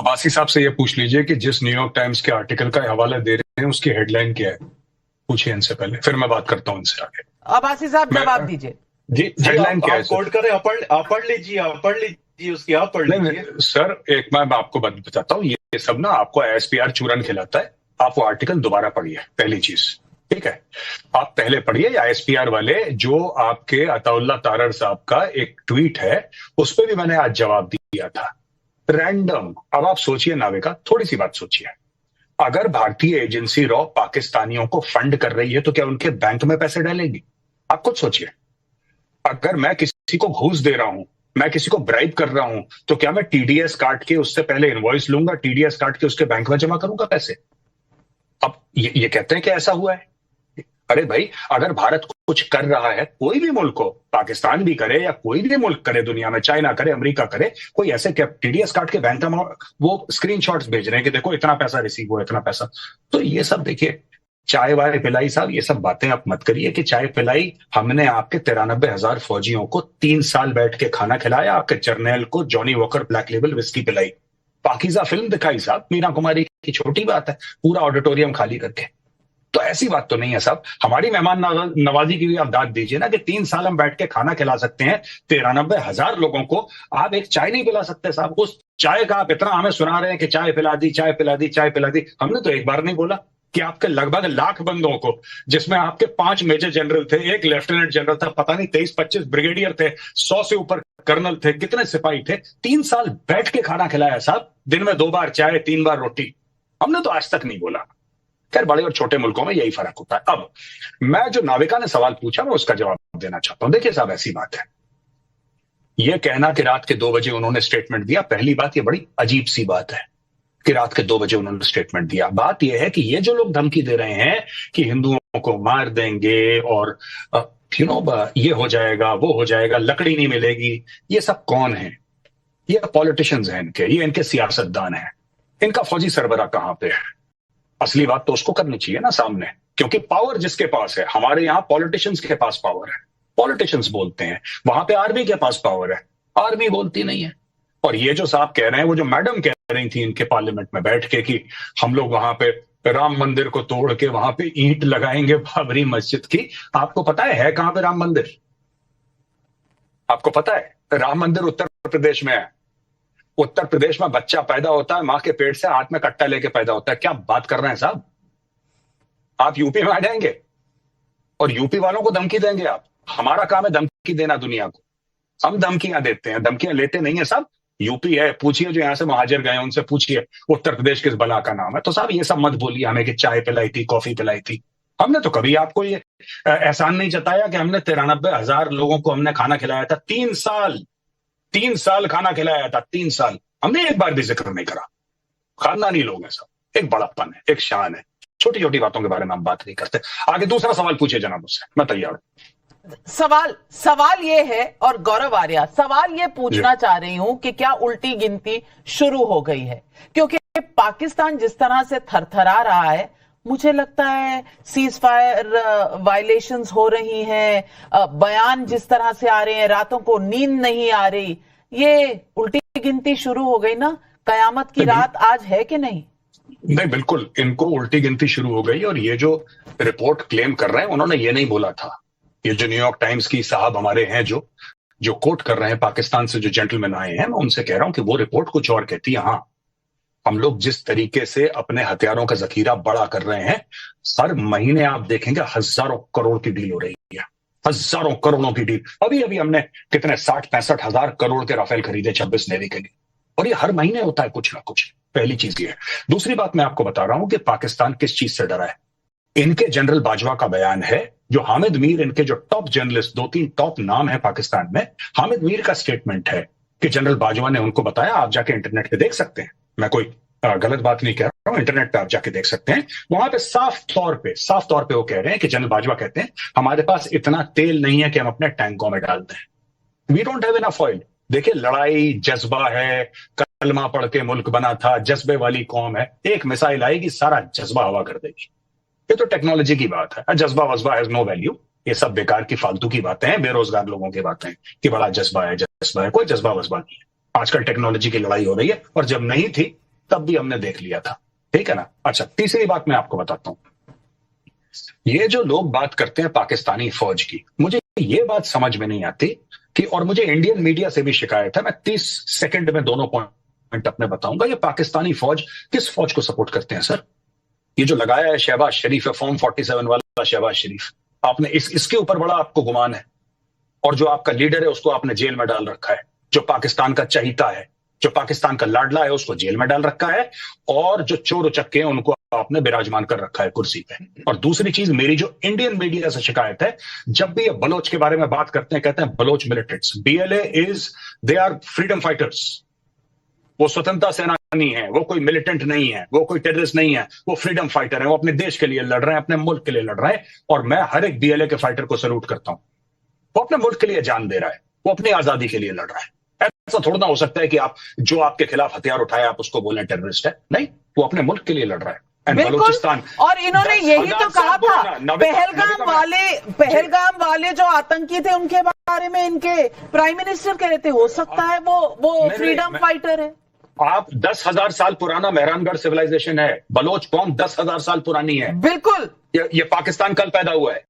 अब्बासी साहब से ये पूछ लीजिए कि जिस न्यूयॉर्क टाइम्स के आर्टिकल का हवाला दे रहे हैं उसकी हेडलाइन क्या है, पूछिए इनसे पहले, फिर मैं बात करता हूं इनसे आगे। अब्बासी साहब जवाब दीजिए। जी हेडलाइन क्या है? कोट करें, आप पढ़ लीजिए उसकी, आप पढ़ लीजिए। सर एक मैं आपको बताता हूँ, ये सब ना आपको एसपीआर चूरन खिलाता है। आप वो आर्टिकल दोबारा पढ़िए, पहली चीज, ठीक है? आप पहले पढ़िए आईएसपीआर वाले जो आपके अताउल्ला तारड़ साहब का एक ट्वीट है, उस पर भी मैंने आज जवाब दिया था। रैंडम। अब आप सोचिए नाविका, थोड़ी सी बात सोचिए, अगर भारतीय एजेंसी रॉ पाकिस्तानियों को फंड कर रही है तो क्या उनके बैंक में पैसे डालेंगी? आप खुद सोचिए। अगर मैं किसी को घूस दे रहा हूं, मैं किसी को ब्राइब कर रहा हूं, तो क्या मैं टीडीएस काट के उससे पहले इनवॉइस लूंगा, टीडीएस काट के उसके बैंक में जमा करूंगा पैसे? अब ये कहते हैं कि ऐसा हुआ है। अरे भाई, अगर भारत कुछ कर रहा है, कोई भी मुल्क हो, पाकिस्तान भी करे या कोई भी मुल्क करे दुनिया में, चाइना करे, अमेरिका करे, कोई ऐसे क्या टीडीएस काट के बैंक में वो स्क्रीनशॉट्स भेज रहे हैं कि देखो इतना पैसा रिसीव हुआ, इतना पैसा। तो ये सब देखिए, चाय वाय पिलाई साहब, ये सब बातें आप मत करिए कि चाय पिलाई। हमने आपके 93,000 फौजियों को 3 साल बैठ के खाना खिलाया, आपके जर्नैल को Johnny walker black label whisky पिलाई, पाकीज़ा फिल्म दिखाई साहब, मीना कुमारी की छोटी बात है, पूरा ऑडिटोरियम खाली करके। तो ऐसी बात तो नहीं है साहब। हमारी मेहमान नवाजी की भी आप दाद दीजिए ना कि 3 साल हम बैठ के खाना खिला सकते हैं 93,000 लोगों को, आप एक चाय नहीं पिला सकते साहब। उस चाय का आप इतना हमें सुना रहे हैं कि चाय पिला दी, चाय पिला दी, चाय पिला दी। हमने तो एक बार नहीं बोला कि आपके लगभग लाख बंदों को, जिसमें आपके 5 मेजर जनरल थे, 1 लेफ्टिनेंट जनरल था, पता नहीं 23-25 ब्रिगेडियर थे, 100 से ऊपर कर्नल थे, कितने सिपाही थे, 3 साल बैठ के खाना खिलाया साहब, दिन में 2 बार चाय, 3 बार रोटी। हमने तो आज तक नहीं बोला। खैर, बड़े और छोटे मुल्कों में यही फर्क होता है। अब मैं जो नाविका ने सवाल पूछा, मैं उसका जवाब देना चाहता हूं। देखिए साहब, ऐसी बात है, यह कहना कि रात के 2 बजे उन्होंने स्टेटमेंट दिया, पहली बात, यह बड़ी अजीब सी बात है कि रात के 2 बजे उन्होंने स्टेटमेंट दिया। बात यह है कि ये जो लोग धमकी दे रहे हैं कि हिंदुओं को मार देंगे और ये हो जाएगा, वो हो जाएगा, लकड़ी नहीं मिलेगी, ये सब कौन है? ये पॉलिटिशियंस हैं इनके, ये इनके सियासतदान हैं। इनका फौजी सरबराह कहां पे है? असली बात तो उसको करनी चाहिए ना सामने, क्योंकि पावर जिसके पास है, हमारे यहां पॉलिटिशियंस के पास पावर है, पॉलिटिशियंस बोलते हैं, वहां पे आर्मी के पास पावर है, आर्मी बोलती नहीं है। और ये जो साहब कह रहे हैं, वो जो मैडम कह रही थी इनके पार्लियामेंट में बैठ के कि हम लोग वहां पे राम मंदिर को तोड़ के वहां पे ईंट लगाएंगे बाबरी मस्जिद की, आपको पता है कहां पे राम मंदिर? आपको पता है? राम मंदिर उत्तर प्रदेश में है। उत्तर प्रदेश में बच्चा पैदा होता है, मां के पेट से हाथ में कट्टा लेके पैदा होता है। क्या बात कर रहे हैं साहब? आप यूपी में आ जाएंगे और यूपी वालों को धमकी देंगे आप? हमारा काम है धमकी देना दुनिया को, हम धमकियां देते हैं, धमकियां लेते नहीं है साहब। यूपी है, पूछिए जो यहां से महाजर गए उनसे पूछिए उत्तर प्रदेश किस बला का नाम है। तो साहब ये सब मत बोलिए हमें कि चाय पिलाई थी, कॉफी पिलाई थी। हमने तो कभी आपको ये एहसान नहीं जताया कि हमने 93,000 लोगों को हमने खाना खिलाया था। 3 साल खाना खिलाया था, 3 साल। हमने एक बार भी जिक्र नहीं करा। खानदानी लोग हैं सब, एक बड़प्पन है, एक शान है। छोटी छोटी बातों के बारे में हम बात नहीं करते। आगे दूसरा सवाल पूछिए जनाब मुझसे, मैं तैयार हूं। सवाल ये है, और गौरव आर्या, सवाल ये पूछना चाह रही हूं कि क्या उल्टी गिनती शुरू हो गई है? क्योंकि पाकिस्तान जिस तरह से थरथरा रहा है, मुझे लगता है सीज फायर वायलेशंस हो रही हैं, बयान जिस तरह से आ रहे हैं, रातों को नींद नहीं आ रही, ये उल्टी गिनती शुरू हो गई ना? कयामत की रात आज है कि नहीं? नहीं, बिल्कुल इनको उल्टी गिनती शुरू हो गई। और ये जो रिपोर्ट क्लेम कर रहे हैं, उन्होंने ये नहीं बोला था। ये जो न्यूयॉर्क टाइम्स की साहब हमारे हैं जो कोट कर रहे हैं, पाकिस्तान से जो जेंटलमैन आए हैं, मैं उनसे कह रहा हूं कि वो रिपोर्ट कुछ और कहती है। हाँ, हम लोग जिस तरीके से अपने हथियारों का जखीरा बड़ा कर रहे हैं, हर महीने आप देखेंगे हजारों करोड़ की डील हो रही है, हजारों करोड़ों की डील। अभी अभी हमने कितने 60-65 हजार करोड़ के राफेल खरीदे 26 नेवी के लिए, और ये हर महीने होता है कुछ ना कुछ। पहली चीज ये है। दूसरी बात मैं आपको बता रहा हूं कि पाकिस्तान किस चीज से डरा है। इनके जनरल बाजवा का बयान है, जो हामिद मीर, इनके जो टॉप जर्नलिस्ट, 2-3 टॉप नाम है पाकिस्तान में, हामिद मीर का स्टेटमेंट है कि जनरल बाजवा ने उनको बताया, आप जाके इंटरनेट पे देख सकते हैं, मैं कोई गलत बात नहीं कह रहा हूं, इंटरनेट पे आप जाके देख सकते हैं। वहां पे साफ तौर पे वो कह रहे हैं कि जनरल बाजवा कहते हैं, हमारे पास इतना तेल नहीं है कि हम अपने टैंकों में डाल दें। We don't have enough oil. देखिए, लड़ाई जज्बा है, कलमा पढ़ के मुल्क बना था, जज्बे वाली कौम है, एक मिसाइल आएगी सारा जज्बा हवा कर देगी। ये तो टेक्नोलॉजी की बात है। जज्बा वज्बा हैज नो वैल्यू। ये सब बेकार की फालतू की बातें हैं, बेरोजगार लोगों की बातें हैं कि बड़ा जज्बा है, कोई जज्बा वज्बा नहीं है। आजकल टेक्नोलॉजी की लड़ाई हो रही है, और जब नहीं थी तब भी हमने देख लिया था, ठीक है ना। अच्छा, तीसरी बात मैं आपको बताता हूं, ये जो लोग बात करते हैं पाकिस्तानी फौज की, मुझे ये बात समझ में नहीं आती कि, और मुझे इंडियन मीडिया से भी शिकायत है, मैं 30 सेकंड में दोनों पॉइंट अपने बताऊंगा। ये पाकिस्तानी फौज किस फौज को सपोर्ट करते हैं सर? ये जो लगाया है शहबाज शरीफ है, फॉर्म 47 वाला शहबाज शरीफ, आपने इसके ऊपर बड़ा आपको गुमान है, और जो आपका लीडर है उसको आपने जेल में डाल रखा है, जो पाकिस्तान का चहीता है, जो पाकिस्तान का लाडला है, उसको जेल में डाल रखा है, और जो चोर उचक्के हैं उनको आपने विराजमान कर रखा है कुर्सी पे। और दूसरी चीज, मेरी जो इंडियन मीडिया से शिकायत है, जब भी ये बलोच के बारे में बात करते हैं, कहते हैं Baloch militants. BLA they are freedom fighters, वो स्वतंत्रता सेनानी है, वो कोई मिलिटेंट नहीं है, वो कोई टेररिस्ट नहीं है, वो फ्रीडम फाइटर है, वो अपने देश के लिए लड़ रहे हैं, अपने मुल्क के लिए लड़ रहे हैं। और मैं हर एक BLA के फाइटर को सैल्यूट करता हूं, वो अपने मुल्क के लिए जान दे रहा है, वो अपनी आजादी के लिए लड़ रहा है। ऐसा थोड़ा ना हो सकता है कि आप जो आपके खिलाफ हथियार उठाए आप उसको बोलें टेररिस्ट है, नहीं, वो अपने मुल्क के लिए लड़ रहा है। बिल्कुल, और इन्होंने यही तो कहा था, पहलगाम वाले जो आतंकी थे उनके बारे में इनके प्राइम मिनिस्टर कह रहे थे, हो सकता है वो फ्रीडम फाइटर है। आप 10,000 साल पुराना मेहरानगढ़ सिविलाइजेशन है, बलोच कौम 10,000 साल पुरानी है। बिल्कुल, ये पाकिस्तान कल पैदा हुआ है।